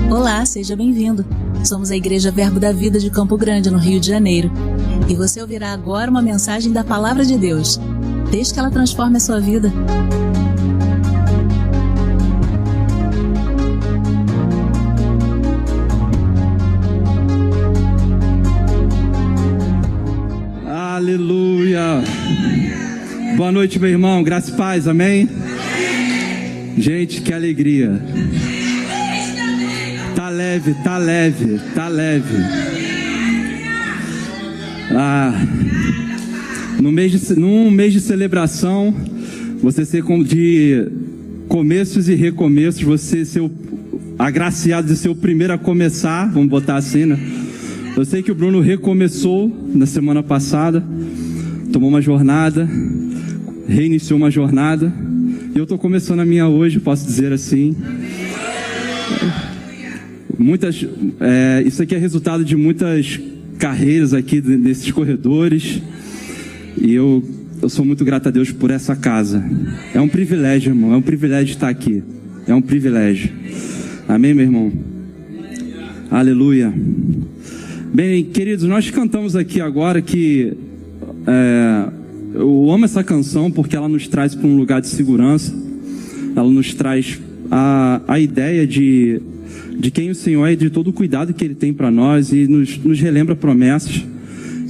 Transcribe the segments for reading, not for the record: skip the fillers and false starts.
Olá, seja bem-vindo. Somos a Igreja Verbo da Vida de Campo Grande, no Rio de Janeiro. E você ouvirá agora uma mensagem da Palavra de Deus. Desde que ela transforme a sua vida. Aleluia! Boa noite, meu irmão. Graça e paz, amém? Gente, que alegria. Tá leve, tá leve, tá leve. Num mês de celebração, você ser de começos e recomeços, você ser agraciado de ser o primeiro a começar, vamos botar assim, né? Eu sei que o Bruno recomeçou na semana passada, tomou uma jornada, reiniciou uma jornada, e eu estou começando a minha hoje, posso dizer assim. Isso aqui é resultado de muitas carreiras aqui nesses corredores, e eu sou muito grato a Deus por essa casa. É um privilégio, irmão, é um privilégio estar aqui, é um privilégio. Amém, meu irmão? Aleluia. Bem, queridos, nós cantamos aqui agora que eu amo essa canção porque ela nos traz para um lugar de segurança, ela nos traz a ideia de quem o Senhor é e de todo o cuidado que Ele tem para nós e nos relembra promessas.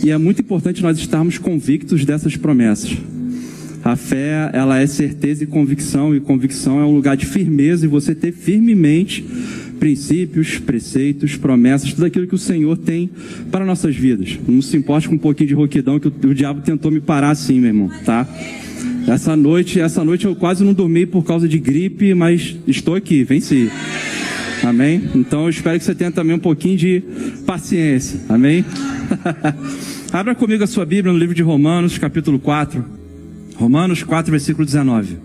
E é muito importante nós estarmos convictos dessas promessas. A fé, ela é certeza e convicção é um lugar de firmeza e você ter firmemente princípios, preceitos, promessas, tudo aquilo que o Senhor tem para nossas vidas. Não se importe com um pouquinho de rouquidão que o diabo tentou me parar assim, meu irmão, tá? Essa noite eu quase não dormi por causa de gripe, mas estou aqui, venci. Amém? Então eu espero que você tenha também um pouquinho de paciência. Amém? Abra comigo a sua Bíblia no livro de Romanos, capítulo 4. Romanos 4, versículo 19.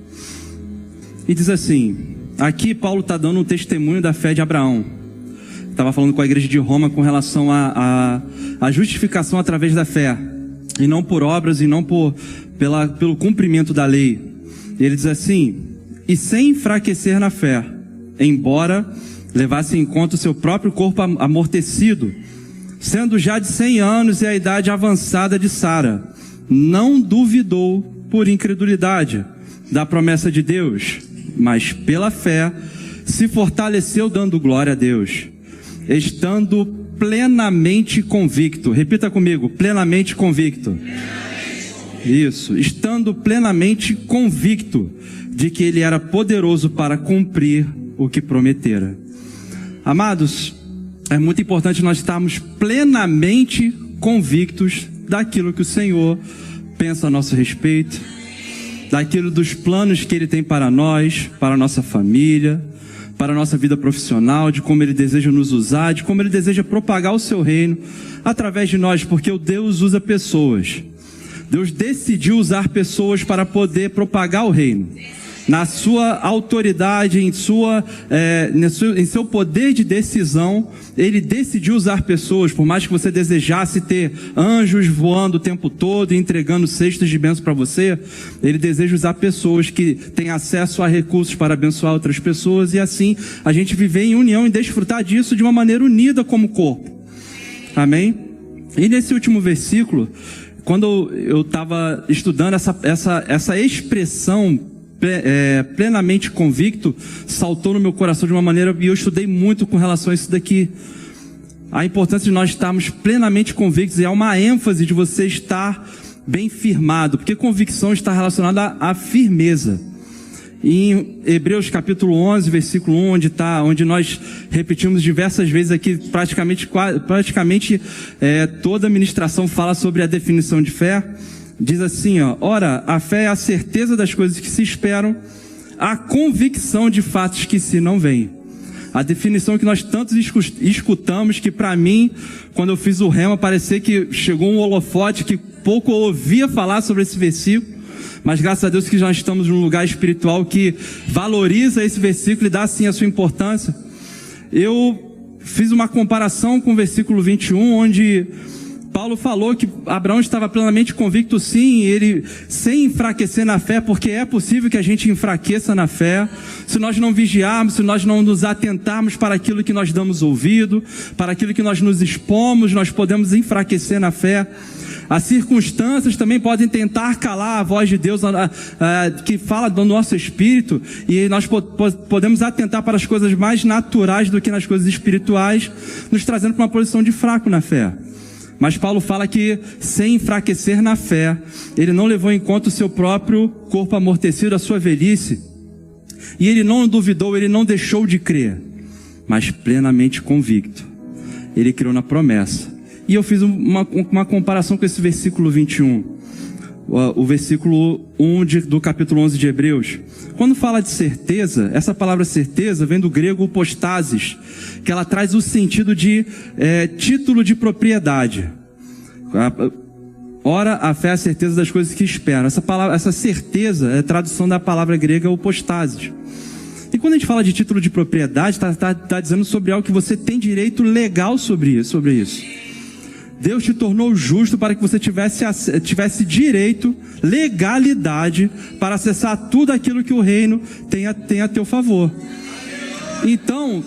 E diz assim: aqui Paulo está dando um testemunho da fé de Abraão. Estava falando com a igreja de Roma com relação à justificação através da fé, e não por obras, e não pelo cumprimento da lei. E ele diz assim: e sem enfraquecer na fé, embora levasse em conta o seu próprio corpo amortecido, sendo já de 100 anos e a idade avançada de Sara, não duvidou por incredulidade da promessa de Deus, mas pela fé se fortaleceu, dando glória a Deus, estando plenamente convicto. Repita comigo: plenamente convicto. Isso, estando plenamente convicto de que Ele era poderoso para cumprir o que prometera. Amados, é muito importante nós estarmos plenamente convictos daquilo que o Senhor pensa a nosso respeito, daquilo dos planos que Ele tem para nós, para a nossa família, para a nossa vida profissional, de como Ele deseja nos usar, de como Ele deseja propagar o seu reino através de nós, porque o Deus usa pessoas. Deus decidiu usar pessoas para poder propagar o reino. Na sua autoridade, em seu poder de decisão, Ele decidiu usar pessoas. Por mais que você desejasse ter anjos voando o tempo todo e entregando cestas de bênção para você, Ele deseja usar pessoas que têm acesso a recursos para abençoar outras pessoas, e assim a gente viver em união e desfrutar disso de uma maneira unida como corpo. Amém? E nesse último versículo, quando eu estava estudando essa expressão plenamente convicto, saltou no meu coração de uma maneira, e eu estudei muito com relação a isso daqui. A importância de nós estarmos plenamente convictos, e há uma ênfase de você estar bem firmado, porque convicção está relacionada à firmeza. Em Hebreus capítulo 11, versículo 1, onde nós repetimos diversas vezes aqui, praticamente toda a ministração fala sobre a definição de fé. Diz assim, ora, a fé é a certeza das coisas que se esperam, a convicção de fatos que se não veem. A definição que nós tantos escutamos, que para mim, quando eu fiz o rema, parecia que chegou um holofote, que pouco eu ouvia falar sobre esse versículo, mas graças a Deus que nós estamos num lugar espiritual que valoriza esse versículo e dá assim a sua importância. Eu fiz uma comparação com o versículo 21, onde Paulo falou que Abraão estava plenamente convicto, sim, ele sem enfraquecer na fé, porque é possível que a gente enfraqueça na fé, se nós não vigiarmos, se nós não nos atentarmos para aquilo que nós damos ouvido, para aquilo que nós nos expomos, nós podemos enfraquecer na fé. As circunstâncias também podem tentar calar a voz de Deus que fala do nosso espírito, e nós podemos atentar para as coisas mais naturais do que nas coisas espirituais, nos trazendo para uma posição de fraco na fé. Mas Paulo fala que, sem enfraquecer na fé, ele não levou em conta o seu próprio corpo amortecido, a sua velhice, e ele não duvidou, ele não deixou de crer, mas plenamente convicto, ele creu na promessa. E eu fiz uma comparação com esse versículo 21, o versículo 1 do capítulo 11 de Hebreus. Quando fala de certeza, essa palavra certeza vem do grego postasis, que ela traz o sentido de título de propriedade. Ora, a fé é a certeza das coisas que esperam. Essa certeza é a tradução da palavra grega opostasis. E quando a gente fala de título de propriedade, está dizendo sobre algo que você tem direito legal sobre isso. Deus te tornou justo para que você tivesse direito, legalidade, para acessar tudo aquilo que o reino tem a teu favor. Então,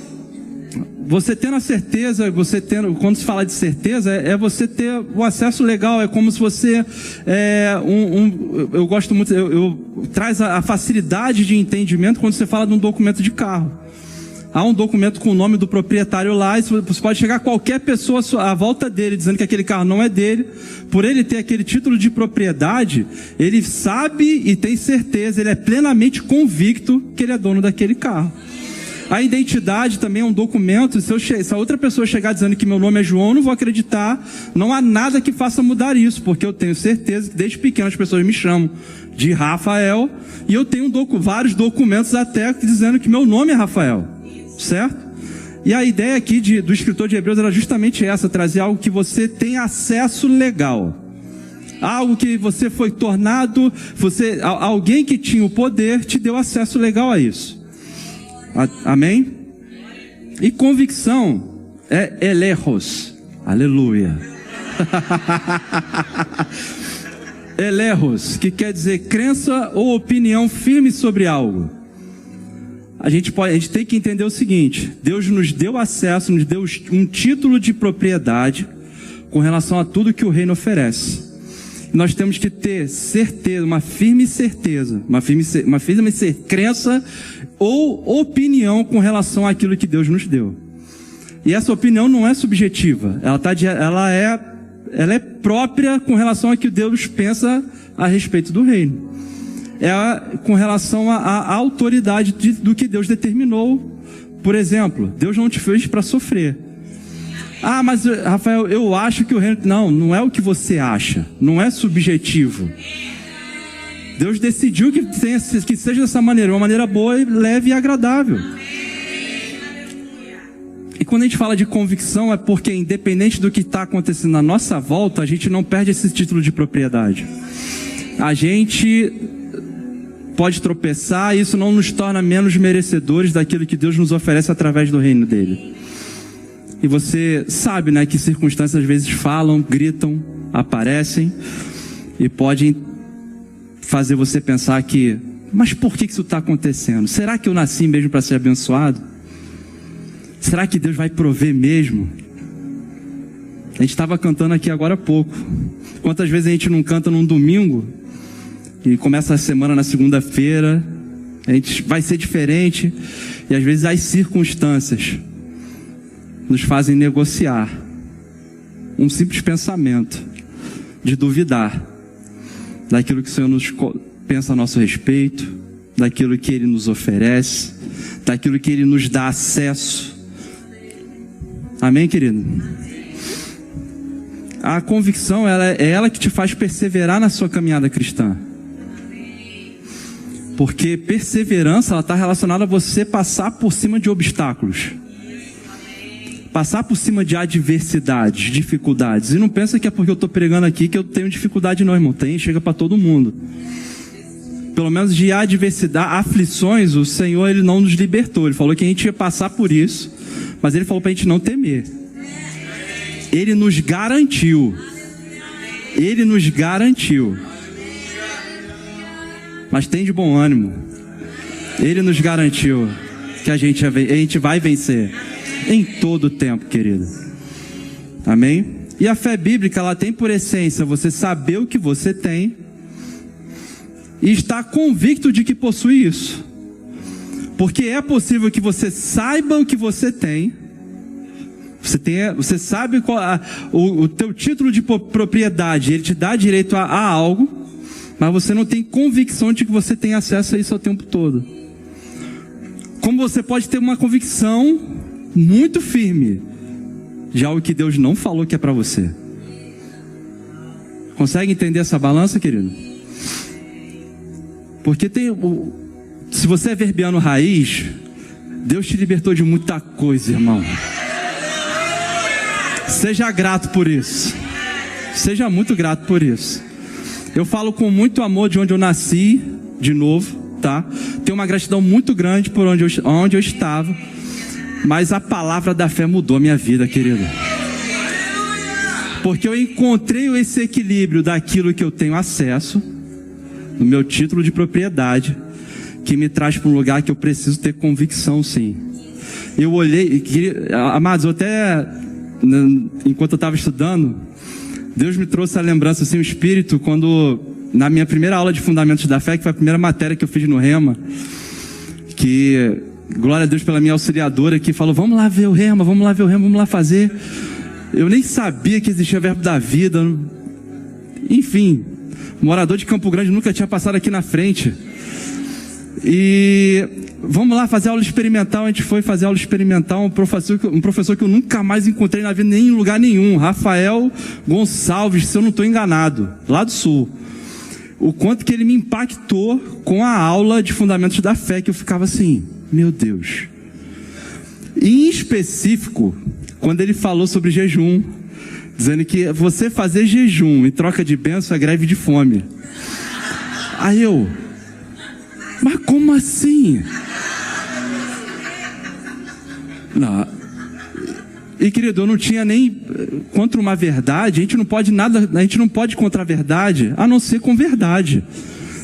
você tendo a certeza, quando se fala de certeza, é você ter o acesso legal, é como se você, eu gosto muito, traz a facilidade de entendimento quando você fala de um documento de carro. Há um documento com o nome do proprietário lá, e você pode chegar qualquer pessoa à volta dele, dizendo que aquele carro não é dele. Por ele ter aquele título de propriedade, ele sabe e tem certeza, ele é plenamente convicto que ele é dono daquele carro. A identidade também é um documento. Se a outra pessoa chegar dizendo que meu nome é João, eu não vou acreditar. Não há nada que faça mudar isso, porque eu tenho certeza que desde pequeno as pessoas me chamam de Rafael, e eu tenho vários documentos até dizendo que meu nome é Rafael. Certo? E a ideia aqui do escritor de Hebreus era justamente essa, trazer algo que você tem acesso legal, algo que você foi tornado, alguém que tinha o poder te deu acesso legal a isso. Amém? E convicção é elerros, aleluia. Elerros, que quer dizer crença ou opinião firme sobre algo. A gente tem que entender o seguinte: Deus nos deu acesso, nos deu um título de propriedade com relação a tudo que o reino oferece. E nós temos que ter certeza, uma firme certeza, uma firme crença ou opinião com relação àquilo que Deus nos deu. E essa opinião não é subjetiva, ela é própria com relação a que Deus pensa a respeito do reino. É com relação à autoridade do que Deus determinou. Por exemplo, Deus não te fez para sofrer. Ah, mas Rafael, eu acho que o reino... Não é o que você acha, não é subjetivo. Deus decidiu que seja dessa maneira, uma maneira boa, leve e agradável. E quando a gente fala de convicção, é porque independente do que está acontecendo na nossa volta, a gente não perde esse título de propriedade. A gente pode tropeçar, e isso não nos torna menos merecedores daquilo que Deus nos oferece através do reino dele. E você sabe, né, que circunstâncias às vezes falam, gritam, aparecem, e podem fazer você pensar que, mas por que isso está acontecendo? Será que eu nasci mesmo para ser abençoado? Será que Deus vai prover mesmo? A gente estava cantando aqui agora há pouco. Quantas vezes a gente não canta num domingo e começa a semana na segunda-feira, a gente vai ser diferente, e às vezes as circunstâncias nos fazem negociar um simples pensamento de duvidar daquilo que o Senhor pensa a nosso respeito, daquilo que Ele nos oferece, daquilo que Ele nos dá acesso. Amém, querido? A convicção, é ela que te faz perseverar na sua caminhada cristã. Porque perseverança, ela está relacionada a você passar por cima de obstáculos. Passar por cima de adversidades, dificuldades. E não pensa que é porque eu estou pregando aqui que eu tenho dificuldade não, irmão. Chega para todo mundo. Pelo menos de adversidade, aflições, o Senhor, Ele não nos libertou. Ele falou que a gente ia passar por isso, mas Ele falou para a gente não temer. Ele nos garantiu Ele nos garantiu. Mas tem de bom ânimo. Ele nos garantiu que a gente vai vencer em todo o tempo, querido. Amém? E a fé bíblica, ela tem por essência você saber o que você tem e estar convicto de que possui isso. Porque é possível que você saiba o que você tem. Você sabe qual o teu título de propriedade, ele te dá direito a algo, mas você não tem convicção de que você tem acesso a isso o tempo todo. Como você pode ter uma convicção muito firme de algo que Deus não falou que é para você. Consegue entender essa balança, querido? Porque se você é verbiano raiz, Deus te libertou de muita coisa, irmão. Seja grato por isso. Seja muito grato por isso. Eu falo com muito amor de onde eu nasci, de novo, tá? Tenho uma gratidão muito grande por onde eu estava. Mas a palavra da fé mudou a minha vida, querido. Porque eu encontrei esse equilíbrio daquilo que eu tenho acesso, no meu título de propriedade, que me traz para um lugar que eu preciso ter convicção, sim. Eu olhei, amados, enquanto eu estava estudando, Deus me trouxe a lembrança, assim, o Espírito, quando, na minha primeira aula de Fundamentos da Fé, que foi a primeira matéria que eu fiz no Rema, que, glória a Deus pela minha auxiliadora, que falou, vamos lá ver o Rema, vamos lá fazer. Eu nem sabia que existia Verbo da Vida. Enfim, morador de Campo Grande, nunca tinha passado aqui na frente. E vamos lá fazer aula experimental. A gente foi fazer aula experimental, um professor que eu nunca mais encontrei na vida, nem em lugar nenhum, Rafael Gonçalves, se eu não estou enganado, lá do Sul. O quanto que ele me impactou com a aula de Fundamentos da Fé, que eu ficava assim, meu Deus. Em específico, quando ele falou sobre jejum, dizendo que você fazer jejum em troca de bênção é greve de fome. Aí eu, mas como assim? Não. E querido, eu não tinha nem contra uma verdade. A gente não pode contra a verdade, a não ser com verdade.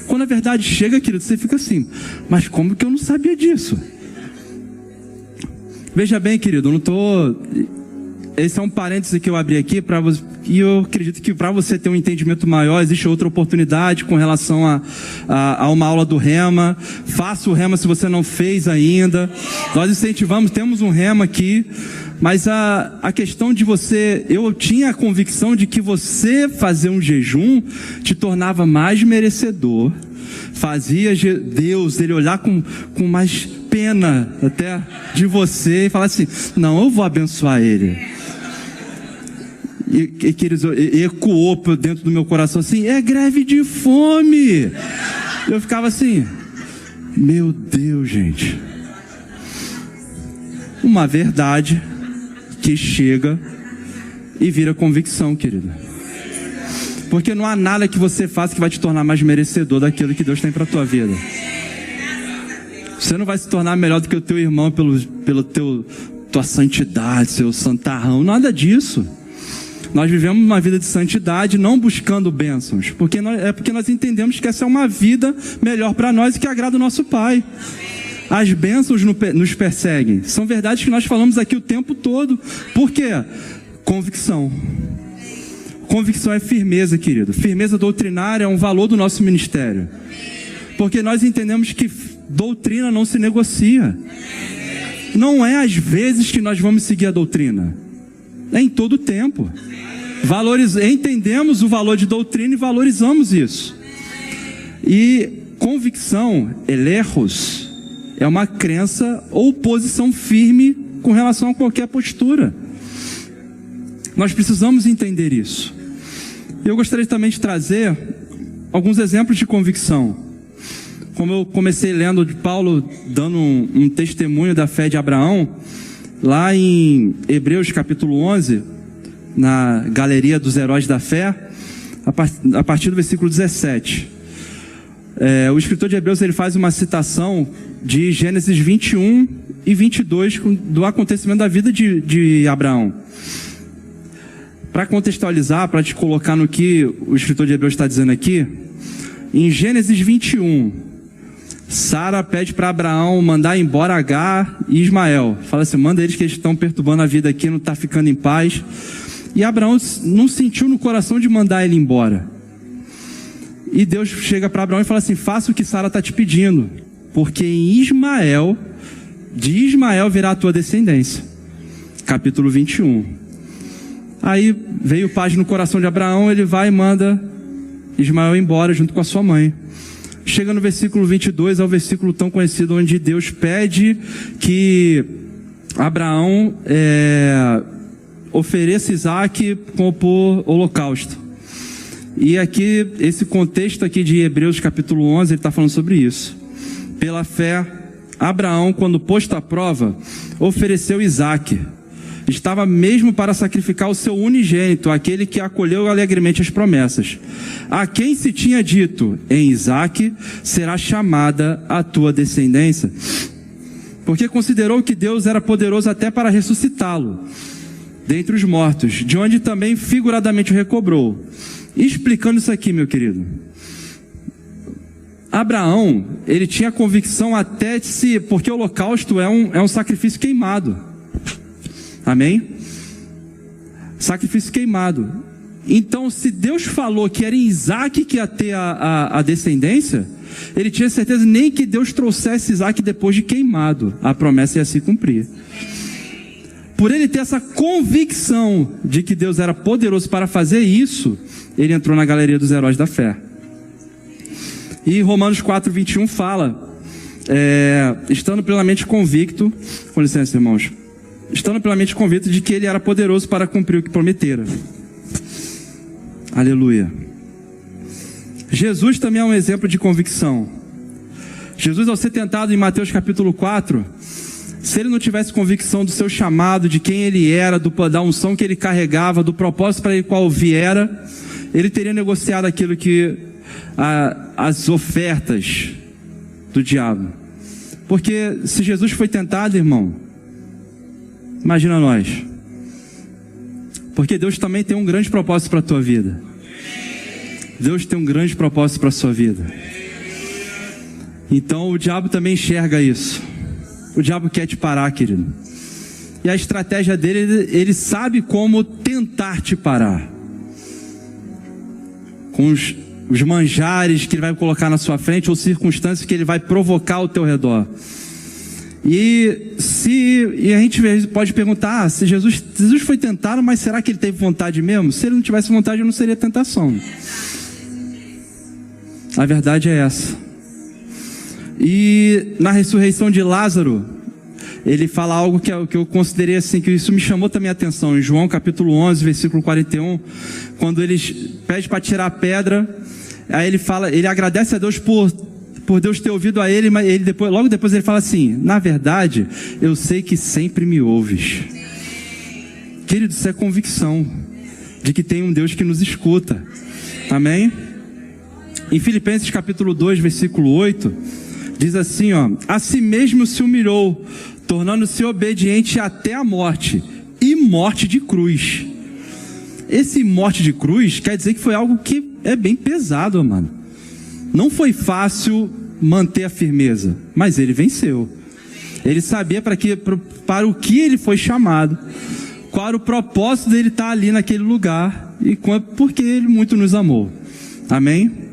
Quando a verdade chega, querido, você fica assim, mas como que eu não sabia disso? Veja bem, querido, eu não estou... Esse é um parêntese que eu abri aqui para você, e eu acredito que para você ter um entendimento maior, existe outra oportunidade com relação a uma aula do Rema. Faça o Rema se você não fez ainda. Nós incentivamos, temos um Rema aqui, mas a questão de você... Eu tinha a convicção de que você fazer um jejum te tornava mais merecedor. Fazia Deus, ele olhar com mais pena até de você e falar assim, não, eu vou abençoar ele. E ecoou dentro do meu coração assim, é greve de fome. Eu ficava assim, meu Deus, gente. Uma verdade que chega e vira convicção, querido. Porque não há nada que você faça que vai te tornar mais merecedor daquilo que Deus tem para a tua vida. Você não vai se tornar melhor do que o teu irmão pelo tua santidade, seu santarrão, nada disso. Nós vivemos uma vida de santidade, não buscando bênçãos, porque nós entendemos que essa é uma vida melhor para nós e que agrada o nosso Pai. As bênçãos nos perseguem. São verdades que nós falamos aqui o tempo todo. Por quê? Convicção. Convicção é firmeza, querido. Firmeza doutrinária é um valor do nosso ministério. Porque nós entendemos que doutrina não se negocia. Não é às vezes que nós vamos seguir a doutrina. É em todo o tempo. Entendemos o valor de doutrina e valorizamos isso. E convicção, elerros, é uma crença ou posição firme com relação a qualquer postura. Nós precisamos entender isso. Eu gostaria também de trazer alguns exemplos de convicção. Como eu comecei lendo de Paulo, dando um testemunho da fé de Abraão, lá em Hebreus capítulo 11, na galeria dos heróis da fé, a partir do versículo 17. O escritor de Hebreus ele faz uma citação de Gênesis 21 e 22 do acontecimento da vida de Abraão. para contextualizar, para te colocar no que o escritor de Hebreus está dizendo aqui, em Gênesis 21, Sara pede para Abraão mandar embora Agar e Ismael. Fala assim, manda eles que eles estão perturbando a vida aqui, não está ficando em paz. E Abraão não sentiu no coração de mandar ele embora. E Deus chega para Abraão e fala assim, faça o que Sara está te pedindo, porque em Ismael, de Ismael virá a tua descendência. Capítulo 21. Aí veio paz no coração de Abraão, ele vai e manda Ismael embora junto com a sua mãe. Chega no versículo 22, é o versículo tão conhecido onde Deus pede que Abraão ofereça Isaac por holocausto. E aqui, esse contexto aqui de Hebreus capítulo 11, ele está falando sobre isso. Pela fé, Abraão, quando posto à prova, ofereceu Isaac. Estava mesmo para sacrificar o seu unigênito, aquele que acolheu alegremente as promessas. A quem se tinha dito, em Isaac será chamada a tua descendência. Porque considerou que Deus era poderoso até para ressuscitá-lo dentre os mortos, de onde também figuradamente o recobrou. Explicando isso aqui, meu querido. Abraão, ele tinha convicção até de si, porque o holocausto é um sacrifício queimado. Amém? Sacrifício queimado. Então, se Deus falou que era em Isaac que ia ter a descendência, ele tinha certeza nem que Deus trouxesse Isaac depois de queimado. A promessa ia se cumprir. Por ele ter essa convicção de que Deus era poderoso para fazer isso, ele entrou na galeria dos heróis da fé. E Romanos 4:21 fala, estando plenamente convicto, com licença, irmãos, estando plenamente convicto de que ele era poderoso para cumprir o que prometera. Aleluia. Jesus também é um exemplo de convicção. Jesus, ao ser tentado em Mateus capítulo 4, se ele não tivesse convicção do seu chamado, de quem ele era, da unção que ele carregava, do propósito para o qual viera, ele teria negociado aquilo que as ofertas do diabo. Porque se Jesus foi tentado, irmão, imagina nós. Porque Deus também tem um grande propósito para a tua vida. Deus tem um grande propósito para a sua vida. Então o diabo também enxerga isso. O diabo quer te parar, querido. E a estratégia dele, ele sabe como tentar te parar. Com os manjares que ele vai colocar na sua frente, ou circunstâncias que ele vai provocar ao teu redor. E a gente pode perguntar, se Jesus foi tentado, mas será que ele teve vontade mesmo? Se ele não tivesse vontade, não seria tentação. A verdade é essa. E na ressurreição de Lázaro, ele fala algo que eu considerei assim, que isso me chamou também a atenção. Em João capítulo 11, versículo 41, quando eles pedem para tirar a pedra, aí ele agradece a Deus por Deus ter ouvido a ele, mas logo depois ele fala assim, na verdade, eu sei que sempre me ouves. Querido, isso é convicção de que tem um Deus que nos escuta. Amém? Em Filipenses capítulo 2, versículo 8, diz assim, a si mesmo se humilhou, tornando-se obediente até a morte, e morte de cruz. Esse morte de cruz quer dizer que foi algo que é bem pesado, mano. Não foi fácil manter a firmeza, mas ele venceu. Ele sabia para o que ele foi chamado, qual era o propósito dele estar ali naquele lugar, e porque ele muito nos amou. Amém?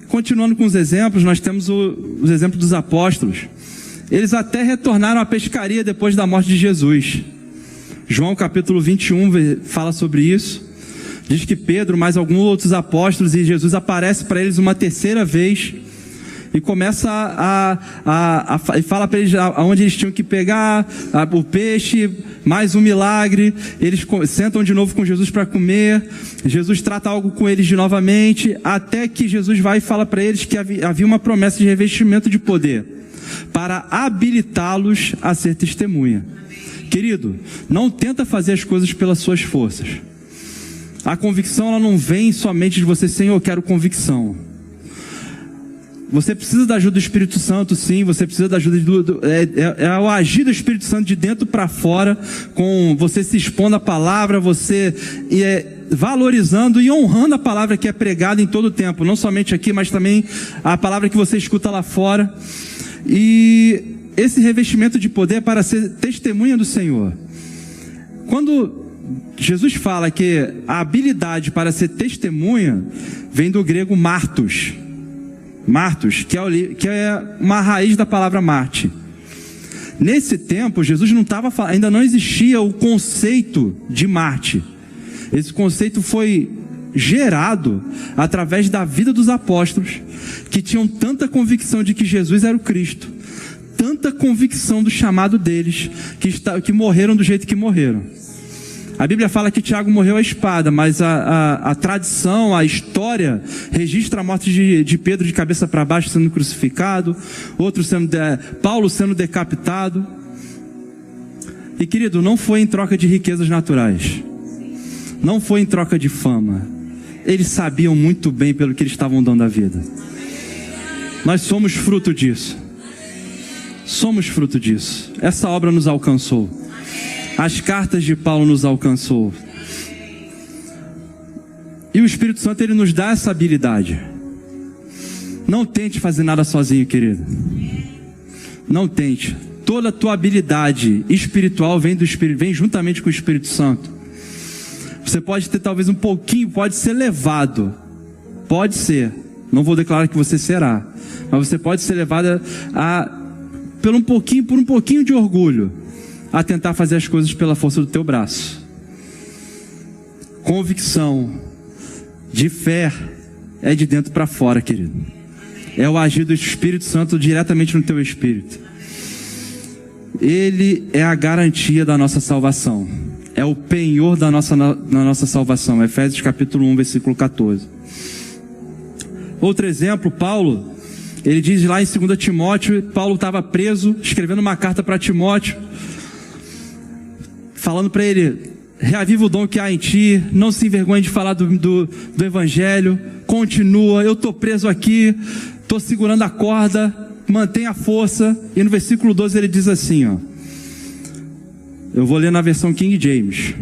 Continuando com os exemplos, nós temos os exemplos dos apóstolos. Eles até retornaram à pescaria depois da morte de Jesus. João capítulo 21 fala sobre isso. Diz que Pedro, mais alguns outros apóstolos, e Jesus aparece para eles uma terceira vez e começa e fala para eles aonde eles tinham que pegar o peixe, mais um milagre. Eles sentam de novo com Jesus para comer. Jesus trata algo com eles de novamente, até que Jesus vai e fala para eles que havia uma promessa de revestimento de poder para habilitá-los a ser testemunha. Querido, não tenta fazer as coisas pelas suas forças. A convicção, ela não vem somente de você, Senhor, eu quero convicção. você precisa da ajuda do Espírito Santo, sim. Você precisa da ajuda é o agir do Espírito Santo de dentro para fora, com você se expondo à palavra, você valorizando e honrando a palavra que é pregada em todo o tempo, não somente aqui, mas também a palavra que você escuta lá fora. E esse revestimento de poder é para ser testemunha do Senhor. Quando Jesus fala que a habilidade para ser testemunha vem do grego martos. Martos, que é uma raiz da palavra Marte. Nesse tempo, Jesus não estava falando, ainda não existia o conceito de Marte. Esse conceito foi gerado através da vida dos apóstolos, que tinham tanta convicção de que Jesus era o Cristo, tanta convicção do chamado deles, que morreram do jeito que morreram. A Bíblia fala que Tiago morreu à espada, mas a tradição, a história, registra a morte de Pedro de cabeça para baixo sendo crucificado, Paulo sendo decapitado. E querido, não foi em troca de riquezas naturais, não foi em troca de fama. Eles sabiam muito bem pelo que eles estavam dando a vida. Nós somos fruto disso. Somos fruto disso. Essa obra nos alcançou. As cartas de Paulo nos alcançou. E o Espírito Santo, ele nos dá essa habilidade. Não tente fazer nada sozinho, querido. Não tente. Toda a tua habilidade espiritual vem do Espírito, vem juntamente com o Espírito Santo. Você pode ter talvez um pouquinho, pode ser levado. Pode ser. Não vou declarar que você será. Mas você pode ser levado por um pouquinho de orgulho, a tentar fazer as coisas pela força do teu braço. Convicção de fé é de dentro para fora, querido. É o agir do Espírito Santo diretamente no teu espírito. Ele é a garantia da nossa salvação. É o penhor da nossa salvação. Efésios capítulo 1, versículo 14. Outro exemplo, Paulo, ele diz lá em 2 Timóteo, Paulo estava preso, escrevendo uma carta para Timóteo, falando para ele: reaviva o dom que há em ti, não se envergonhe de falar do Evangelho, continua, eu estou preso aqui, estou segurando a corda, mantenha a força. E no versículo 12 ele diz assim, eu vou ler na versão King James: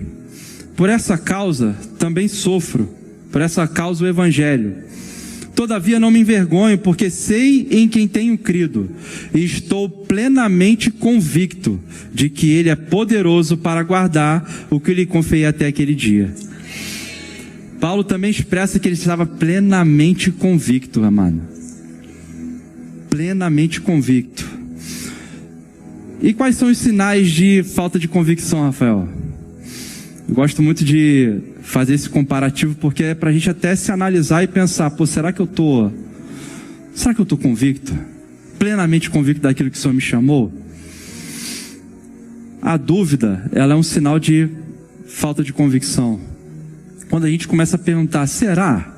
por essa causa também sofro, por essa causa o Evangelho. Todavia não me envergonho, porque sei em quem tenho crido, e estou plenamente convicto de que Ele é poderoso para guardar o que lhe confiei até aquele dia. Paulo também expressa que ele estava plenamente convicto, amado. Plenamente convicto. E quais são os sinais de falta de convicção, Rafael? Eu gosto muito de fazer esse comparativo, porque é para a gente até se analisar e pensar: será que eu estou convicto? Plenamente convicto daquilo que o Senhor me chamou? A dúvida, ela é um sinal de falta de convicção. Quando a gente começa a perguntar: será?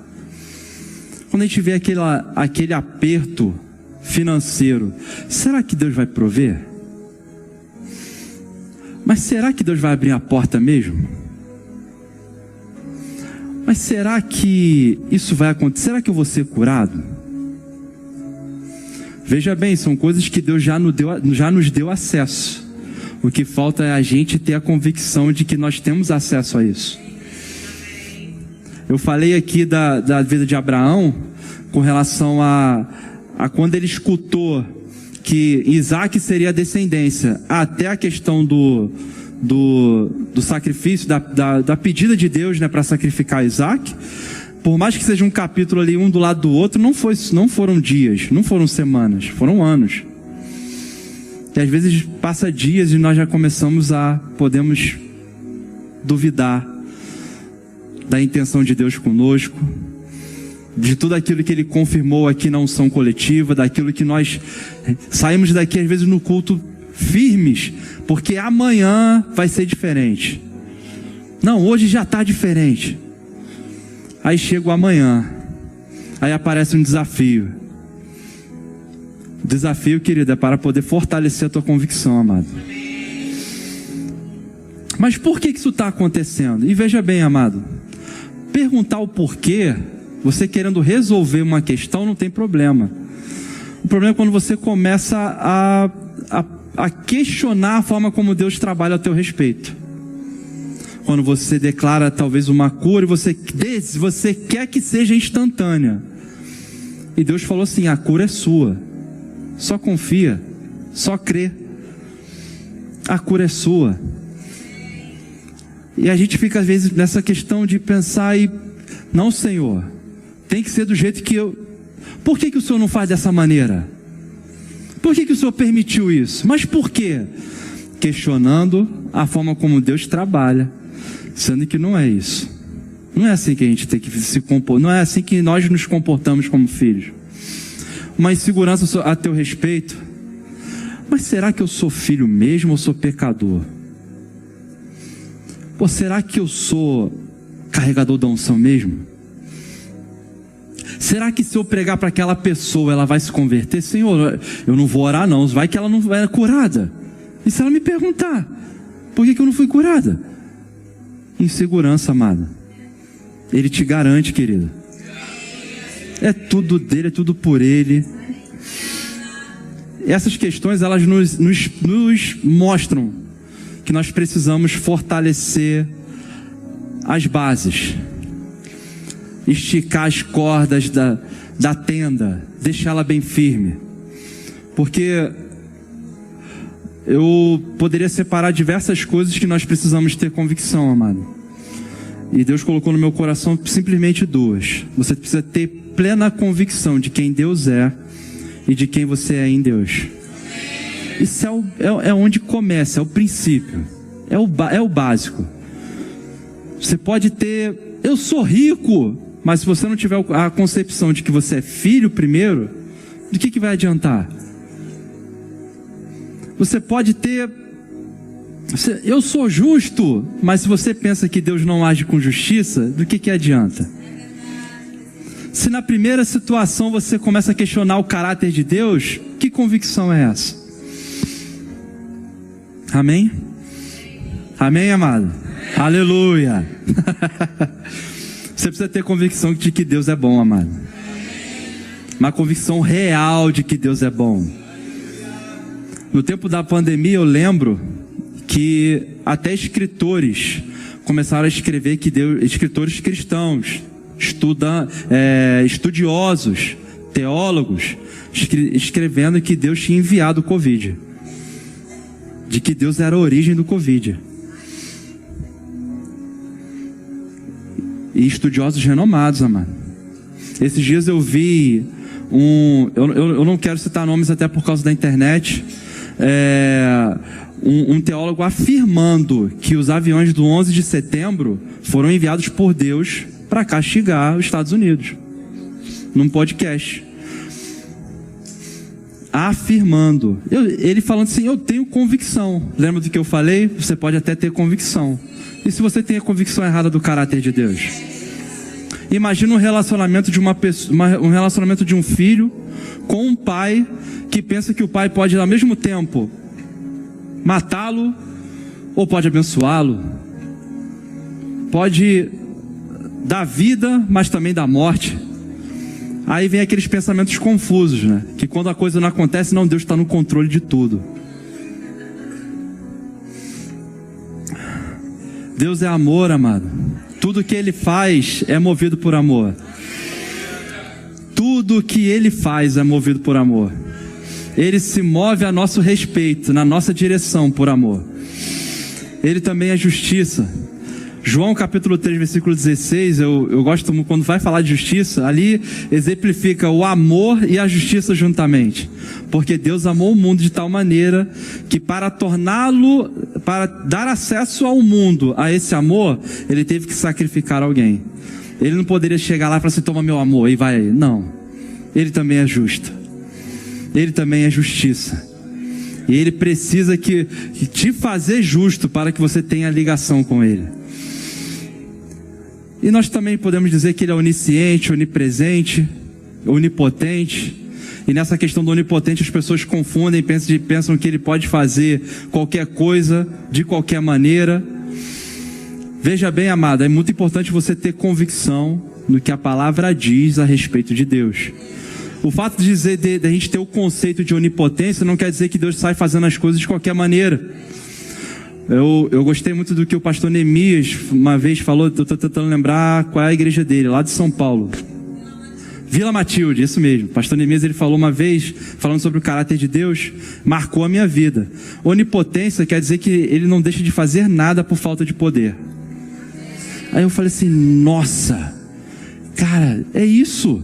Quando a gente vê aquele aperto financeiro, será que Deus vai prover? Mas será que Deus vai abrir a porta mesmo? Mas será que isso vai acontecer? Será que eu vou ser curado? Veja bem, são coisas que Deus já nos deu acesso. O que falta é a gente ter a convicção de que nós temos acesso a isso. Eu falei aqui da vida de Abraão com relação a quando ele escutou que Isaac seria a descendência, até a questão do sacrifício, da pedida de Deus, né, para sacrificar Isaac. Por mais que seja um capítulo ali, um do lado do outro, não foram dias, não foram semanas, foram anos. E às vezes passa dias e nós já podemos duvidar da intenção de Deus conosco, de tudo aquilo que Ele confirmou aqui na unção coletiva, daquilo que nós saímos daqui às vezes no culto firmes, porque amanhã vai ser diferente. Não, hoje já está diferente. Aí chega o amanhã, aí aparece um desafio. O desafio, querido, é para poder fortalecer a tua convicção, amado. Mas por que isso está acontecendo? E veja bem, amado, perguntar o porquê, você querendo resolver uma questão, não tem problema. problema é quando você começa a questionar a forma como Deus trabalha a teu respeito. Quando você declara talvez uma cura e você quer que seja instantânea. E Deus falou assim: a cura é sua. Só confia, só crê. A cura é sua. E a gente fica às vezes nessa questão de pensar não, Senhor, tem que ser do jeito que eu... Por que o Senhor não faz dessa maneira? Por que o Senhor permitiu isso? Mas por quê? Questionando a forma como Deus trabalha, sendo que não é isso. Não é assim que a gente tem que se comportar, não é assim que nós nos comportamos como filhos. Uma insegurança a teu respeito. Mas será que eu sou filho mesmo ou sou pecador? Ou será que eu sou carregador da unção mesmo? Será que se eu pregar para aquela pessoa, ela vai se converter? Senhor, eu não vou orar não, vai que ela não vai curada. E se ela me perguntar, por que eu não fui curada? Insegurança, amada. Ele te garante, querido. É tudo dele, é tudo por ele. Essas questões, elas nos mostram que nós precisamos fortalecer as bases, esticar as cordas da tenda, deixá-la bem firme. Porque eu poderia separar diversas coisas que nós precisamos ter convicção, amado. E Deus colocou no meu coração simplesmente duas. Você precisa ter plena convicção de quem Deus é e de quem você é em Deus. Isso é onde começa, é o princípio, é o básico. Você pode ter, eu sou rico, mas se você não tiver a concepção de que você é filho primeiro, de que vai adiantar? Você pode ter, eu sou justo, mas se você pensa que Deus não age com justiça, do que adianta? Se na primeira situação você começa a questionar o caráter de Deus, que convicção é essa? Amém? Amém, amado? Aleluia! Você precisa ter convicção de que Deus é bom, amado. Uma convicção real de que Deus é bom. No tempo da pandemia, eu lembro que até escritores começaram a escrever que Deus, escritores cristãos, estudiosos, teólogos, escrevendo que Deus tinha enviado o Covid. De que Deus era a origem do Covid. E estudiosos renomados, amado. Esses dias eu vi eu não quero citar nomes até por causa da internet, um teólogo afirmando que os aviões do 11 de setembro foram enviados por Deus para castigar os Estados Unidos. Num podcast. Afirmando. Ele falando assim, eu tenho convicção. Lembra do que eu falei? Você pode até ter convicção. E se você tem a convicção errada do caráter de Deus? Imagina um relacionamento de uma pessoa, um relacionamento de um filho com um pai que pensa que o pai pode ao mesmo tempo matá-lo ou pode abençoá-lo. Pode dar vida, mas também dar morte. Aí vem aqueles pensamentos confusos, né? Que quando a coisa não acontece, não, Deus está no controle de tudo. Deus é amor, amado. Tudo que Ele faz é movido por amor. Tudo que Ele faz é movido por amor. Ele se move a nosso respeito, na nossa direção, por amor. Ele também é justiça. João capítulo 3, versículo 16, eu gosto quando vai falar de justiça, ali exemplifica o amor e a justiça juntamente. Porque Deus amou o mundo de tal maneira que para dar acesso ao mundo, a esse amor, Ele teve que sacrificar alguém. Ele não poderia chegar lá e falar assim, toma meu amor, e vai. Não. Ele também é justo. Ele também é justiça. E Ele precisa que te fazer justo para que você tenha ligação com Ele. E nós também podemos dizer que Ele é onisciente, onipresente, onipotente. E nessa questão do onipotente as pessoas confundem, pensam que Ele pode fazer qualquer coisa, de qualquer maneira. Veja bem, amada, é muito importante você ter convicção no que a palavra diz a respeito de Deus. O fato de dizer de a gente ter o conceito de onipotência não quer dizer que Deus sai fazendo as coisas de qualquer maneira. Eu gostei muito do que o pastor Neemias uma vez falou, estou tentando lembrar qual é a igreja dele, lá de São Paulo. Vila Matilde, isso mesmo. Pastor Neemias, ele falou uma vez, falando sobre o caráter de Deus, marcou a minha vida. Onipotência quer dizer que ele não deixa de fazer nada por falta de poder. Aí eu falei assim, nossa, cara, é isso.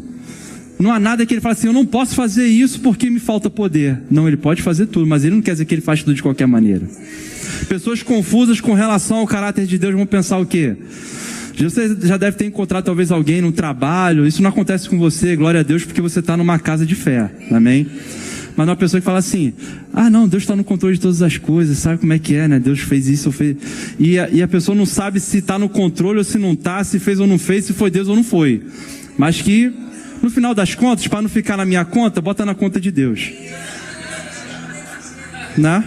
Não há nada que ele fale assim, eu não posso fazer isso porque me falta poder. Não, ele pode fazer tudo, mas ele não quer dizer que ele faz tudo de qualquer maneira. Pessoas confusas com relação ao caráter de Deus vão pensar o quê? Você já deve ter encontrado talvez alguém no trabalho, isso não acontece com você, glória a Deus, porque você está numa casa de fé, amém? Mas uma pessoa que fala assim, não, Deus está no controle de todas as coisas, sabe como é que é, né? Deus fez isso, ou fez... E a pessoa não sabe se está no controle ou se não está, se fez ou não fez, se foi Deus ou não foi. Mas que, no final das contas, para não ficar na minha conta, bota na conta de Deus. Né?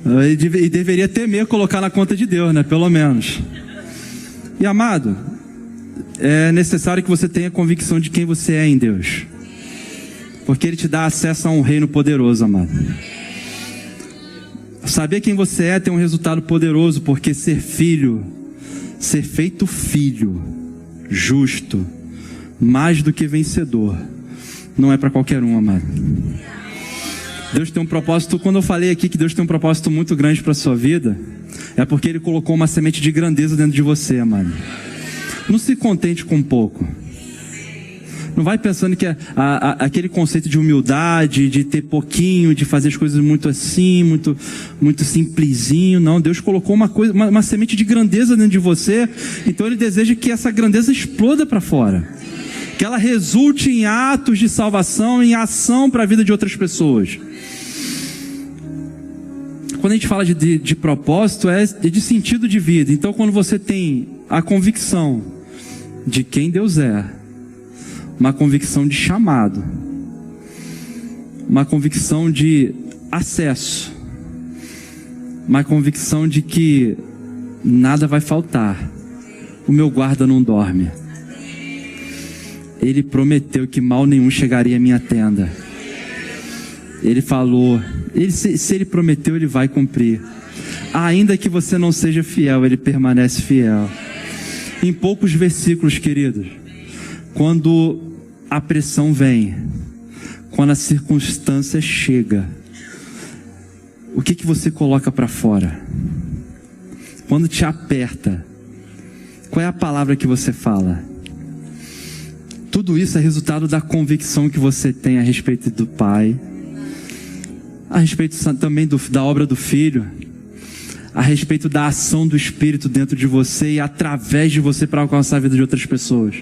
E deveria temer colocar na conta de Deus, né? Pelo menos. E amado, é necessário que você tenha convicção de quem você é em Deus, porque Ele te dá acesso a um reino poderoso, amado. Saber quem você é tem um resultado poderoso, porque ser filho, ser feito filho, justo, mais do que vencedor, não é para qualquer um, amado. Deus tem um propósito. Quando eu falei aqui que Deus tem um propósito muito grande para a sua vida, é porque Ele colocou uma semente de grandeza dentro de você, amado. Não se contente com pouco. Não vai pensando que aquele conceito de humildade, de ter pouquinho, de fazer as coisas muito assim, muito simplesinho. Não, Deus colocou uma semente de grandeza dentro de você. Então Ele deseja que essa grandeza exploda para fora, que ela resulte em atos de salvação, em ação para a vida de outras pessoas. Quando a gente fala de propósito, é de sentido de vida. Então, quando você tem a convicção de quem Deus é, uma convicção de chamado, uma convicção de acesso, uma convicção de que nada vai faltar, o meu guarda não dorme. Ele prometeu que mal nenhum chegaria à minha tenda. Ele falou, se Ele prometeu, Ele vai cumprir. Ainda que você não seja fiel, Ele permanece fiel. Em poucos versículos, queridos, quando a pressão vem, quando a circunstância chega, o que você coloca para fora? Quando te aperta, qual é a palavra que você fala? Tudo isso é resultado da convicção que você tem a respeito do Pai, a respeito também da obra do Filho, a respeito da ação do Espírito dentro de você e através de você para alcançar a vida de outras pessoas.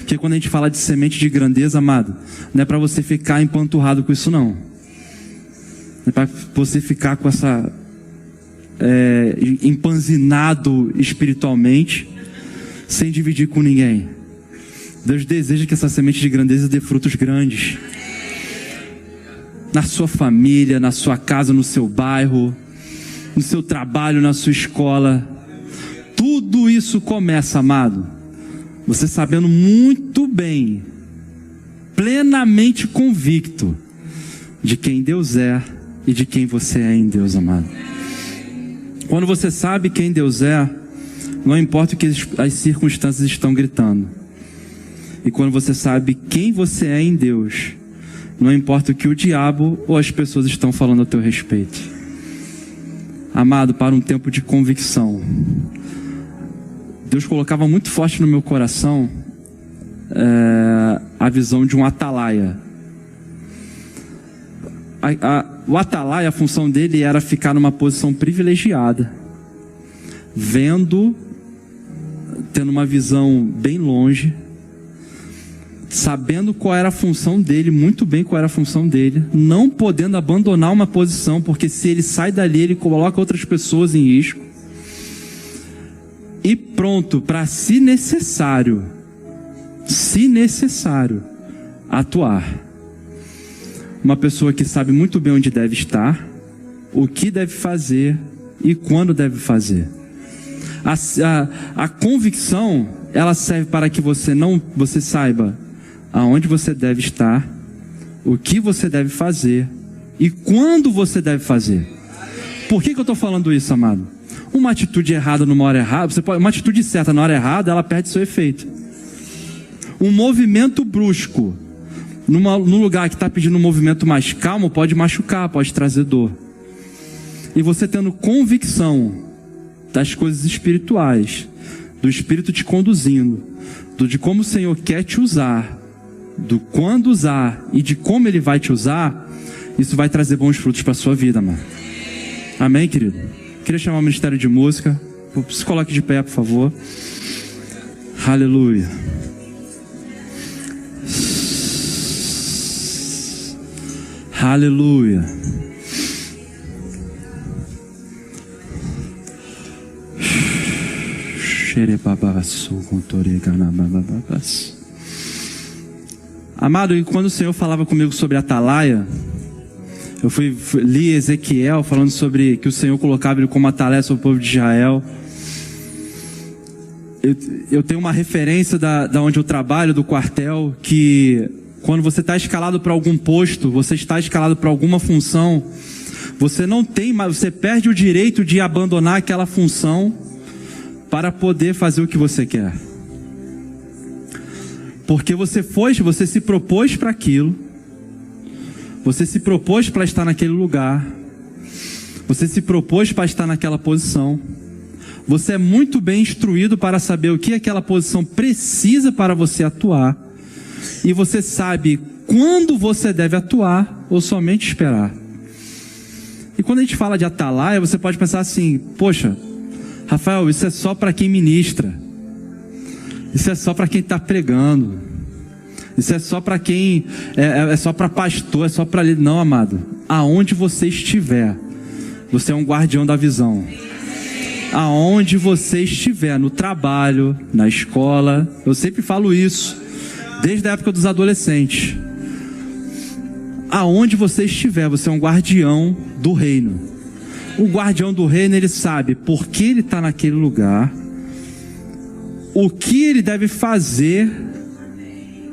Porque quando a gente fala de semente de grandeza, amado, não é para você ficar empanturrado com isso, não. Não é para você ficar com essa empanzinado espiritualmente, sem dividir com ninguém. Deus deseja que essa semente de grandeza dê frutos grandes. Na sua família, na sua casa, no seu bairro, no seu trabalho, na sua escola. Tudo isso começa, amado, você sabendo muito bem, plenamente convicto de quem Deus é e de quem você é em Deus, amado. Quando você sabe quem Deus é, não importa o que as circunstâncias estão gritando. E quando você sabe quem você é em Deus, não importa o que o diabo ou as pessoas estão falando a teu respeito. Amado, para um tempo de convicção, Deus colocava muito forte no meu coração a visão de um atalaia. O atalaia, a função dele era ficar numa posição privilegiada, tendo uma visão bem longe, sabendo qual era a função dele, muito bem qual era a função dele, não podendo abandonar uma posição, porque se ele sai dali, ele coloca outras pessoas em risco, e pronto para, se necessário, atuar. Uma pessoa que sabe muito bem onde deve estar, o que deve fazer e quando deve fazer. A convicção, ela serve para que você saiba aonde você deve estar, o que você deve fazer e quando você deve fazer. Por que eu estou falando isso, amado? Uma atitude errada numa hora errada, uma atitude certa na hora errada, ela perde seu efeito. Um movimento brusco num lugar que está pedindo um movimento mais calmo pode machucar, pode trazer dor. E você tendo convicção das coisas espirituais, do Espírito te conduzindo, de como o Senhor quer te usar, do quando usar e de como Ele vai te usar, isso vai trazer bons frutos para a sua vida, mano. Amém, querido? Queria chamar o Ministério de Música. Se coloque de pé, por favor. Aleluia. Aleluia. Amado, e quando o Senhor falava comigo sobre atalaia, eu li Ezequiel falando sobre que o Senhor colocava ele como atalaia sobre o povo de Israel. Eu tenho uma referência da onde eu trabalho, do quartel, que quando você está escalado para algum posto, você está escalado para alguma função, você não tem mais, você perde o direito de abandonar aquela função para poder fazer o que você quer. Porque você se propôs para aquilo, você se propôs para estar naquele lugar, você se propôs para estar naquela posição, você é muito bem instruído para saber o que aquela posição precisa para você atuar, e você sabe quando você deve atuar ou somente esperar. E quando a gente fala de atalaia, você pode pensar assim: poxa, Rafael, isso é só para quem ministra, isso é só para quem está pregando, isso é só para quem é só para pastor, é só para... Não, amado, aonde você estiver, você é um guardião da visão. Aonde você estiver, no trabalho, na escola, eu sempre falo isso, desde a época dos adolescentes. Aonde você estiver, você é um guardião do reino. O guardião do reino, ele sabe por que ele está naquele lugar, o que ele deve fazer,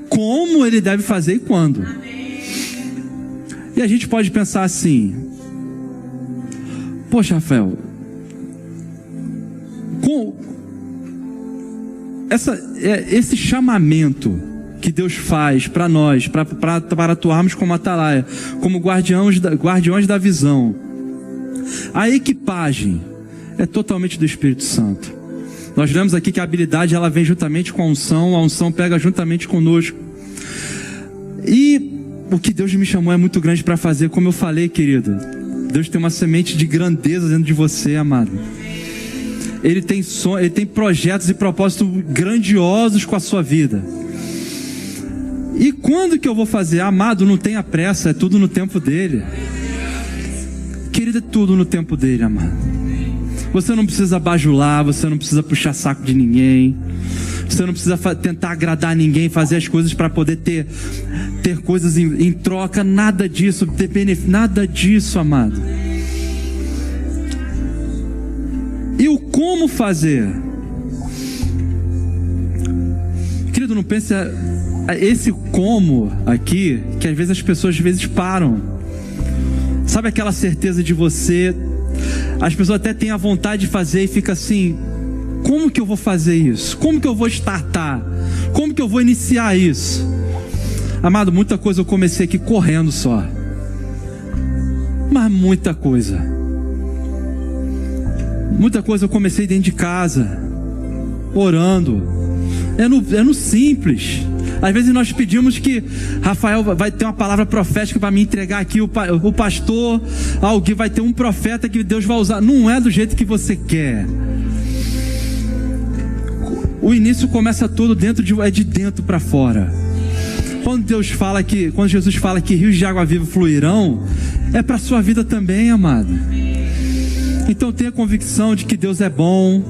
como ele deve fazer e quando. E a gente pode pensar assim: poxa, Rafael, com esse chamamento que Deus faz para nós, para atuarmos como atalaia, como guardiões da visão, a equipagem é totalmente do Espírito Santo. Nós lemos aqui que a habilidade ela vem juntamente com a unção pega juntamente conosco. E o que Deus me chamou é muito grande para fazer, como eu falei, querido. Deus tem uma semente de grandeza dentro de você, amado. Ele tem projetos e propósitos grandiosos com a sua vida. E quando que eu vou fazer? Amado, não tenha pressa, é tudo no tempo dele. Querido, é tudo no tempo dele, amado. Você não precisa bajular, você não precisa puxar saco de ninguém, você não precisa tentar agradar ninguém, fazer as coisas para poder ter coisas em troca, nada disso, ter benefício, nada disso, amado. E o como fazer? Querido, não pense esse como aqui, que às vezes as pessoas param. Sabe aquela certeza de você... As pessoas até têm a vontade de fazer e fica assim: como que eu vou fazer isso? Como que eu vou startar? Como que eu vou iniciar isso? Amado, muita coisa eu comecei aqui correndo só. Mas muita coisa. Muita coisa eu comecei dentro de casa, orando. É no simples. Às vezes nós pedimos que Rafael vai ter uma palavra profética para me entregar aqui, o pastor, alguém vai ter um profeta que Deus vai usar. Não é do jeito que você quer. O início começa todo é de dentro para fora. Quando Jesus fala que rios de água viva fluirão, é para a sua vida também, amado. Então tenha convicção de que Deus é bom.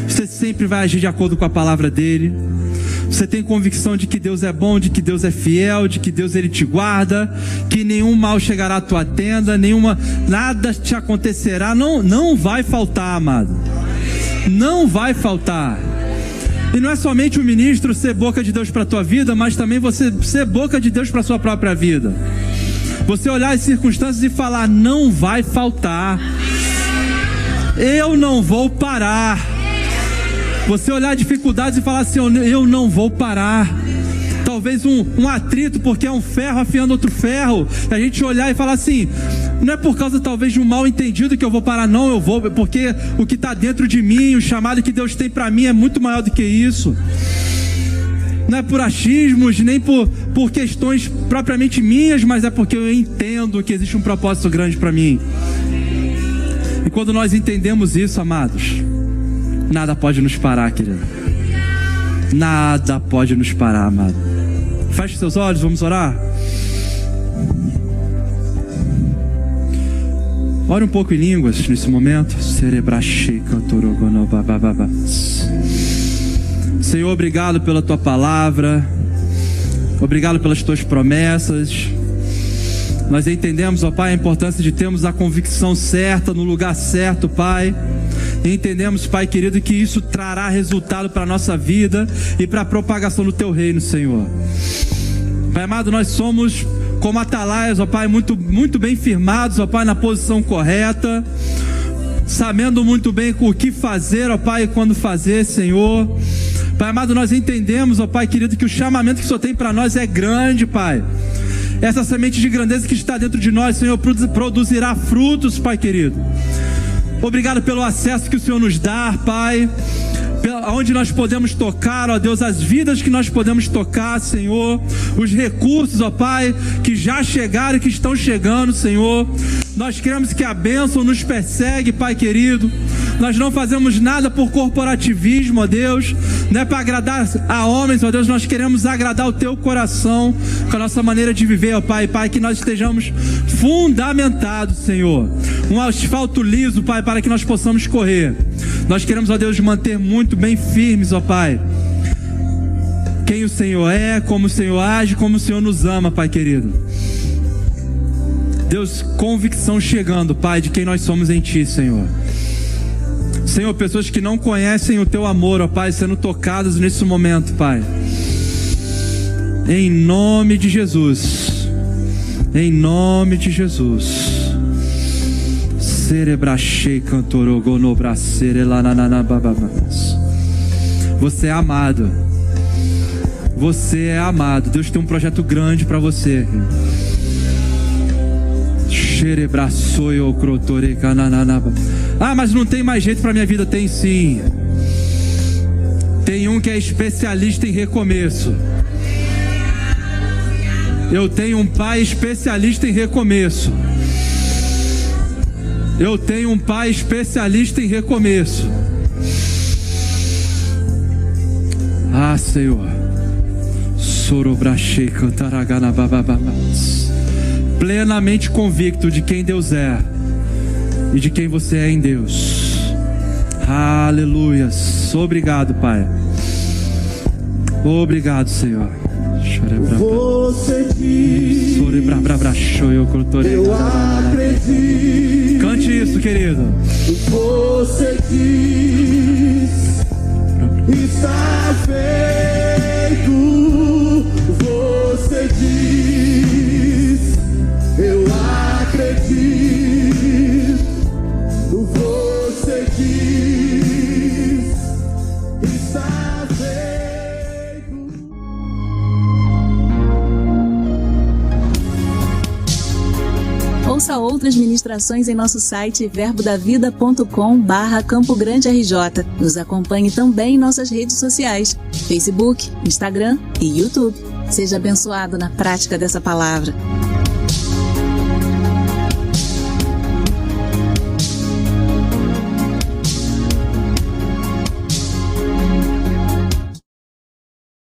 Você sempre vai agir de acordo com a palavra dele. Você tem convicção de que Deus é bom, de que Deus é fiel, de que Deus ele te guarda, que nenhum mal chegará à tua tenda, nada te acontecerá. Não vai faltar, amado. Não vai faltar. E não é somente o ministro ser boca de Deus para a tua vida, mas também você ser boca de Deus para a sua própria vida. Você olhar as circunstâncias e falar: não vai faltar, eu não vou parar. Você olhar dificuldades e falar assim: eu não vou parar. Talvez um atrito, porque é um ferro afiando outro ferro. A gente olhar e falar assim: não é por causa talvez de um mal entendido que eu vou parar, não, eu vou, porque o que está dentro de mim, o chamado que Deus tem para mim é muito maior do que isso. Não é por achismos, nem por questões propriamente minhas, mas é porque eu entendo que existe um propósito grande para mim. E quando nós entendemos isso, amados, nada pode nos parar, querido. Nada pode nos parar, amado. Feche seus olhos, vamos orar. Ore um pouco em línguas nesse momento. Senhor, obrigado pela tua palavra. Obrigado pelas tuas promessas. Nós entendemos, ó Pai, a importância de termos a convicção certa, no lugar certo, Pai. E entendemos, Pai querido, que isso trará resultado para a nossa vida e para a propagação do teu reino, Senhor. Pai amado, nós somos como atalaias, ó Pai, muito, muito bem firmados, ó Pai, na posição correta, sabendo muito bem o que fazer, ó Pai, e quando fazer, Senhor. Pai amado, nós entendemos, ó Pai querido, que o chamamento que o Senhor tem para nós é grande, Pai. Essa semente de grandeza que está dentro de nós, Senhor, produzirá frutos, Pai querido. Obrigado pelo acesso que o Senhor nos dá, Pai, onde nós podemos tocar, ó Deus, as vidas que nós podemos tocar, Senhor, os recursos, ó Pai, que já chegaram e que estão chegando, Senhor. Nós queremos que a bênção nos persegue, Pai querido. Nós não fazemos nada por corporativismo, ó Deus, não é para agradar a homens, ó Deus, nós queremos agradar o teu coração com a nossa maneira de viver, ó Pai, Pai, que nós estejamos fundamentados, Senhor, um asfalto liso, Pai, para que nós possamos correr. Nós queremos, ó Deus, manter muito bem firmes, ó Pai, quem o Senhor é, como o Senhor age, como o Senhor nos ama, Pai querido. Deus, convicção chegando, Pai, de quem nós somos em Ti, Senhor. Senhor, pessoas que não conhecem o Teu amor, ó Pai, sendo tocadas nesse momento, Pai. Em nome de Jesus. Em nome de Jesus. Você é amado. Você é amado. Deus tem um projeto grande para você. Ah, mas não tem mais jeito para minha vida. Tem sim. Tem um que é especialista em recomeço. Eu tenho um pai especialista em recomeço. Eu tenho um pai especialista em recomeço. Ah, Senhor. Sorobrachei cantaraganabababamas. Plenamente convicto de quem Deus é e de quem você é em Deus. Aleluia. Obrigado, Pai. Obrigado, Senhor. Você diz, eu acredito. Cante isso, querido. Você diz, está feito. Você diz, eu acredito. Você diz, está feito. Ouça outras ministrações em nosso site verbodavida.com/Campo Grande RJ. Nos acompanhe também em nossas redes sociais, Facebook, Instagram e YouTube. Seja abençoado na prática dessa palavra.